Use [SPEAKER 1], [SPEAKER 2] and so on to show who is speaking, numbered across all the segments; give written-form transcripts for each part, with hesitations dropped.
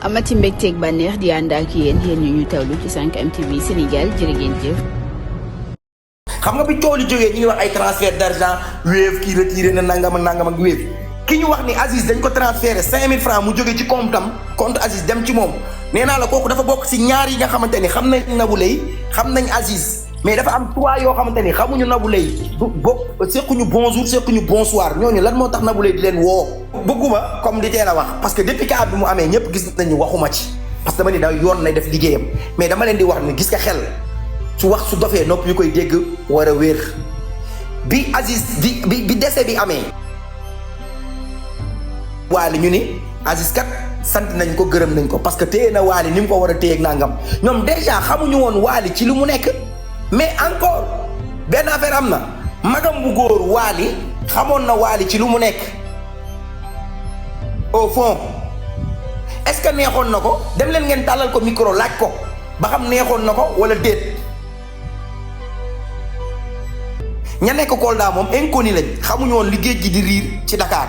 [SPEAKER 1] amati mbégteeg bànneex di ànd ak yéen ñu tawlu ci 5M TV Sénégal jërë ngeen jëf.
[SPEAKER 2] xam nga bi coow li jógee ñu ngi wax ay transfert d'argent Wave kii retiré na nangam ak Wave ki ñu wax ni Aziz dañ ko transféré 5000 francs mu jóge ci compte Aziz dem ci moom nee naa la kooku dafa bokk si ñaar yi nga xamante ni xam nañ Nabou Leye xam nañ Aziz mais dafa am 3 yoo xamante ni xamuñu Nabou Leye du bokk sekkuñu bonjour sekkuñu bonsoir ñooñu lan moo tax Nabou Leye di leen woo. bëgguma comme di teel a wax parce que depuis cas bi mu amee ñëpp gis nañu waxuma ci parce que dama ni da yoon lay def liggéeyam mais dama leen di wax ni gis nga xel su wax su dofee nopp yu koy dégg war a wér bi Aziz bi décès bi amee. Waly ñu ni Aziz kat sant nañ ko gërëm nañ ko parce que téye na Waly ni mu ko war a téye ak nangam ñoom déjà xamuñu woon Waly ci lu mu nekk mais encore benn affaire am na magam bu góor Waly xamoon na Waly ci lu mu nekk au fond est-ce que neexoon na ko dem leen ngeen tàllal ko micro laaj ko ba xam neexoon na ko wala déet ña nekk Kolda moom inconnu lañ xamuñu woon li géej gi di riir ci Dakar.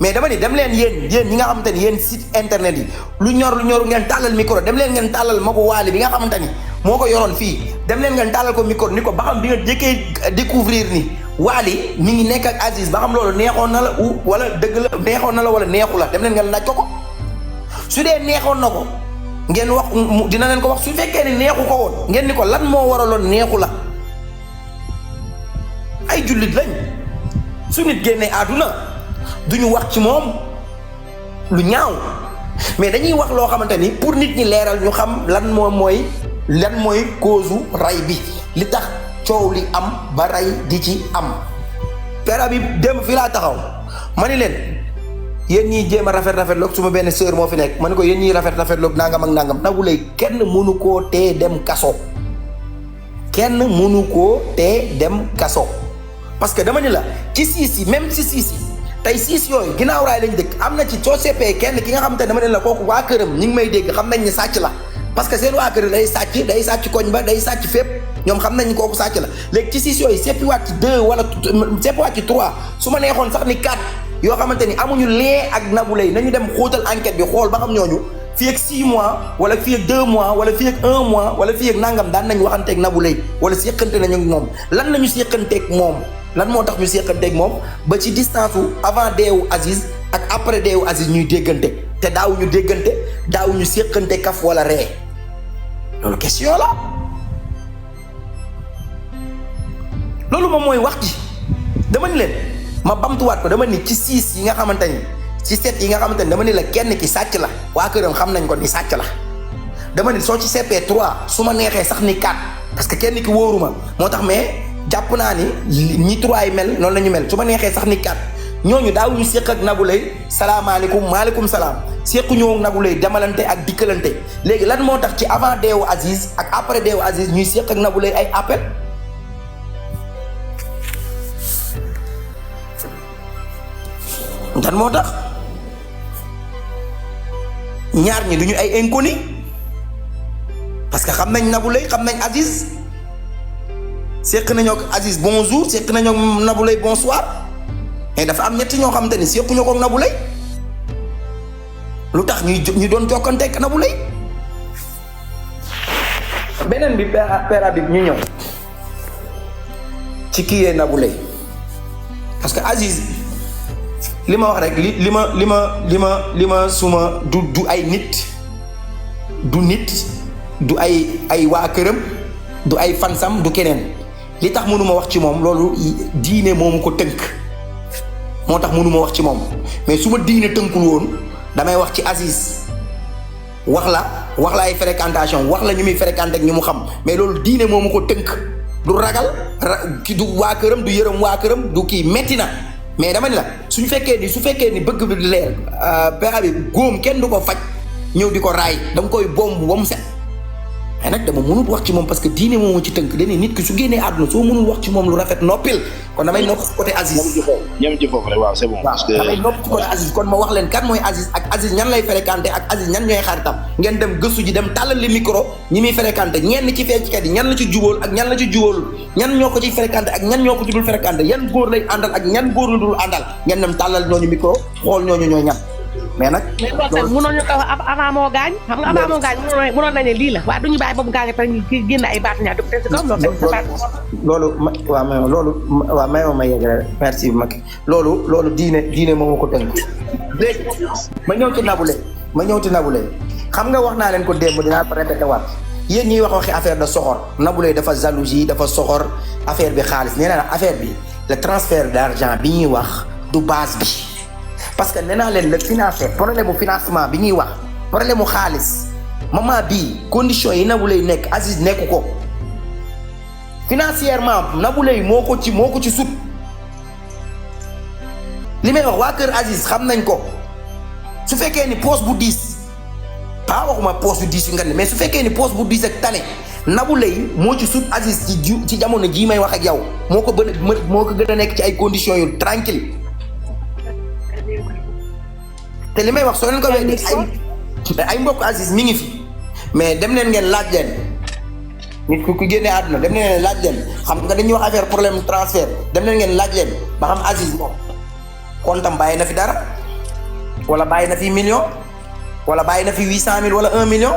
[SPEAKER 2] mais dama ni dem leen yéen ñi nga xamante ni yéen site internet yi lu ñor ngeen tàllal micro dem leen ngeen tàllal ma ko Waly bi nga xamante ni moo ko yoroon fii dem leen ngeen tàllal ko micro ni ko ba xam bi nga jëkkee découvrir ni Waly mi ngi nekk ak Aziz ba xam loolu neexoon na la wala dëgg la neexoon na la wala neexu la dem leen ngeen laaj ko su dee neexoon na ko ngeen wax dina leen ko wax su fekkee ni neexu ko woon ngeen ni ko lan moo waraloon neexu la ay jullit lañ su nit génnee àdduna duñu wax ci moom lu ñaaw mais dañuy wax loo xamante ni pour nit ñi leeral ñu xam lan mooy cause ray bi li tax coow li am ba ray di ci am. pera bi dem fi laa taxaw ma ni leen yéen ñiy jéem a rafetloog su ma benn sœur moo fi nekk ma ni ko yéen ñiy rafetloog nangam ak nangam Nabou Leye kenn mënu koo tee dem kaso kenn mënu koo tee dem kaso parce que dama ni la ci siis yi même ci siis yi tey siis yooyu ginnaaw raay lañ dëkk am na ci soo seppee kenn ki nga xamante ne dama ne la kooku waa këram ñi ngi may dégg xam nañ ne sàcc la parce que seen waa kër day sàcc koñ ba day sàcc fépp ñoom xam nañ kooku sàcc la léegi ci siis yooyu seppiwaat ci 2 wala seppiwaat ci 3 su ma neexoon sax ni 4 yoo xamante ni amuñu lien ak Nabou Leye nañu dem xóotal enquête bi xool ba xam ñooñu fii ak 6 mois wala fii ak 2 mois wala fii ak 1 mois wala fii ak nangam daan nañ waxanteeg Nabou Leye wala séqante nañu ak moom lan lañu séqanteeg moom lan moo tax ñu séqanteeg moom ba ci distance wu avant deewu Aziz ak après deewu Aziz ñuy déggante te daawuñu déggante daawuñu séqante kaf wala ree loolu question la loolu moom mooy wax ji dama ni leen ma bamtuwaat ko dama ni ci 6 yi nga xamante ni ci 7 yi nga xamante ni dama ni la kenn ki sàcc la waa këram xam nañ ko ni sàcc la dama ni soo ci seppee 3 su ma neexee sax ni 4 parce que kenn ki wóoruma moo tax mais jàpp naa ni ñi 3 yi mel noonu la ñu mel su ma neexee sax ni 4 ñooñu daawuñu séq ak Nabou Leye salaamaaleykum maaleykum salaam séquñu ak Nabou Leye demalante ak dikkalante léegi lan moo tax ci avant deewu Aziz ak après deewu Aziz ñuy séq ak Nabou Leye ay appel dan moo tax ñaar ñi duñu ay inconnu parce que xam nañ Nabou Leye xam nañ Aziz séq nañoo ak Aziz bonjour séq nañoo ak Nabou Leye bonsoir mais dafa am ñetti ñoo xamante ni séquñu ko ak Nabou Leye lu tax ñu doon jokkante ak Nabou Leye beneen bi père bi ñu ñëw ci kii yee Nabou Leye parce que Aziz li ma wax rek li ma suma du ay nit du ay waa këram du ay fansam du keneen li tax mënuma wax ci moom loolu diine moomu ko tënk moo tax mënuma wax ci moom mais su ma diine tënkul woon damay wax ci Aziz wax la ay fréquentation wax la ñu muy fréquenté ak ñu mu xam mais loolu diine moomu ko tënk du ragal ki du waa këram du yërëm waa këram du kii metti na mais dama ni la su fekkee ni bëgg bi leer pera bi góom kenn du ko faj ñëw di ko raay da nga koy bomb ba mu set mais nag dama mënul wax ci moom parce que diine moomu ci tënk dañuy nit ki su génnee àdduna soo mënul wax ci moom lu rafet noppil kon damay nopp ci côté Aziz
[SPEAKER 3] ñam ci foofu rek waaw c'est bon parce que
[SPEAKER 2] damay nopp ci côté Aziz kon ma wax leen kan mooy Aziz ak Aziz ñan lay fréquenté ak Aziz ñan ñooy xaritam ngeen dem gëstu ji dem tàllal li micro ñi muy fréquenté ñenn ci fecckat yi ñan la ci jubóol ak ñan la ci jubóolul ñan ñoo ko ciy fréquenté ak ñan ñoo ko ci dul fréquenté yan góor lay àndal ak ñan góor la dul àndal ngeen dem tàllal ñooñu micro xool ñooñu ñooy ñan mais nag.
[SPEAKER 4] mais loolu tamit mënoon ñu ko wax avant moo gaañ. xam nga avant moo gaañ mënoon nañu lii la waaye du ñu bàyyi ba mu gaañ te ñu génn ay baatu ñaar du te si kaw
[SPEAKER 2] loolu waaw may ma yegg rek merci Macky loolu diine moom moo ko tënk léegi ma ñëw ci Nabou Leye xam nga wax naa leen ko démb dinaa ko répété waat yéen ñuy wax waxi affaire de soxor Nabou Leye dafa jalousie dafa soxor affaire bi xaalis nee naa affaire bi le transfert d'argent bi ñuy wax du base bi parce que nee naa leen le financé problème mu financement bi ñuy wax problème mu xaalis moment bii conditions yi Nabou Leye nekk Aziz nekku ko financièrement Nabou Leye moo ko ci sut li may wax waa kër Aziz xam nañ ko su fekkee ni poste bu diis pas waxuma poste bu diis yu nga ne mais su fekkee ni poste bu diis ak tane Nabou Leye moo ci sut Aziz ci jamono jii may wax ak yow moo ko gën a nekk ci ay conditions yu tranquille te li may wax soo leen ko waxee ay mbokk Aziz mi ngi fi mais dem leen ngeen laaj leen nit ku génnee àdduna dem leen ngeen laaj leen xam nga dañuy wax affaire problème transfert dem leen ngeen laaj leen ba xam Aziz moom kontam bàyyi na fi dara wala bàyyi na fi million wala bàyyi na fi 800 000 wala 1 million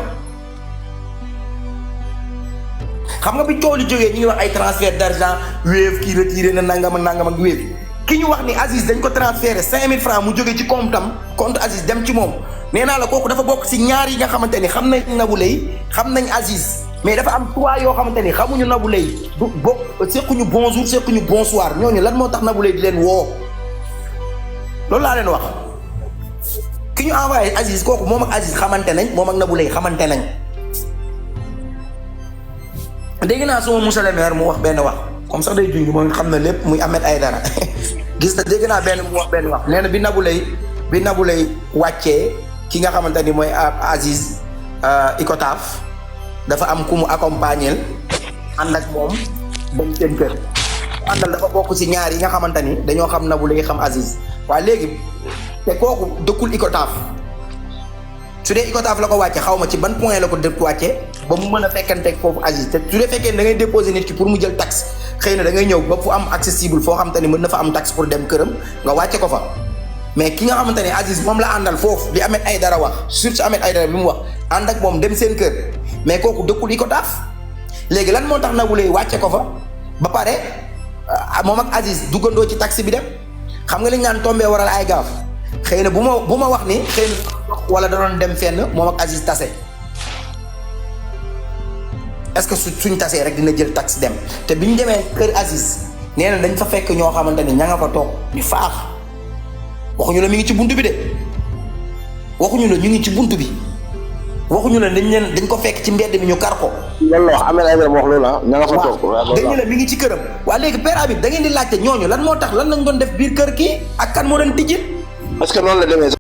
[SPEAKER 2] xam nga bi coow li jógee ñu ngi wax ay transfert d'argent Wave kii retiré na nangam ak Wave ki ñu wax ni Aziz dañ ko transféré 5000 francs mu jógee ci compte Aziz dem ci moom nee naa la kooku dafa bokk si ñaar yi nga xamante ni xam nañ Nabou Leye xam nañ Aziz mais dafa am 3 yoo xamante ni xamuñu Nabou Leye du bokk sekkuñu bonjour sekkuñu bonsoir ñooñu lan moo tax Nabou Leye di leen woo loolu laa leen wax ki ñu envoyé Aziz kooku moom ak Aziz xamante nañ moom ak Nabou Leye xamante nañ dégg naa suma monsieur le maire mu wax benn wax comme sax day junj moom xam na lépp muy Ahmed Aïdara gis na dégg naa mu wax benn wax nee na bi Nabou Leye wàccee ki nga xamante ni mooy Aziz Icotaf dafa am ku mu accompagner ànd ak moom dem seen kër àndal dafa bokk ci ñaar yi nga xamante ni dañoo xam Nabou Leye xam Aziz waaye léegi te kooku dëkkul Icotaf su dee Icotaf la ko wàcce xaw ma ci ban point la ko dëkk wàcce ba mu mën a fekkanteeg foofu Aziz te su dee fekkee da ngay déposer nit ki pour mu jël taxe xëy na da ngay ñëw ba fu am accessible foo xamante ni mën na fa am taxe pour dem këram nga wàcce ko fa mais ki nga xamante ne Aziz moom la àndal foofu li Ahmed Aïdara wax surtout Ahmed Aïdara bi mu wax ànd ak moom dem seen kër mais kooku dëkkul Icotaf léegi lan moo tax Nabou Leye wàcce ko fa ba pare moom ak Aziz duggandoo ci taxi bi dem xam nga li ñu naan tombé waral ay gaaf xëy na bu ma wax ni xëy na wala da doon dem fenn moom ak Aziz tase est-ce que suñ tasee rek dina jël taxi dem te bi ñu demee kër Aziz nee na dañ fa fekk ñoo xamante ni ña nga fa toog ñu faax waxuñu la mi ngi ci buntu bi de waxuñu la ñu ngi ci buntu bi waxuñu la dañ ko fekk ci mbedd mi ñu kar ko.
[SPEAKER 3] loolu la wax Ahmed Aïdara wax loolu la ña nga fa toog.
[SPEAKER 2] dañu la mi ngi ci këram. waa léegi Père Habib da ngeen di laajte ñooñu lan moo tax lan lañ doon def biir kër kii ak kan moo doon tijji.
[SPEAKER 3] parce que noonu la demee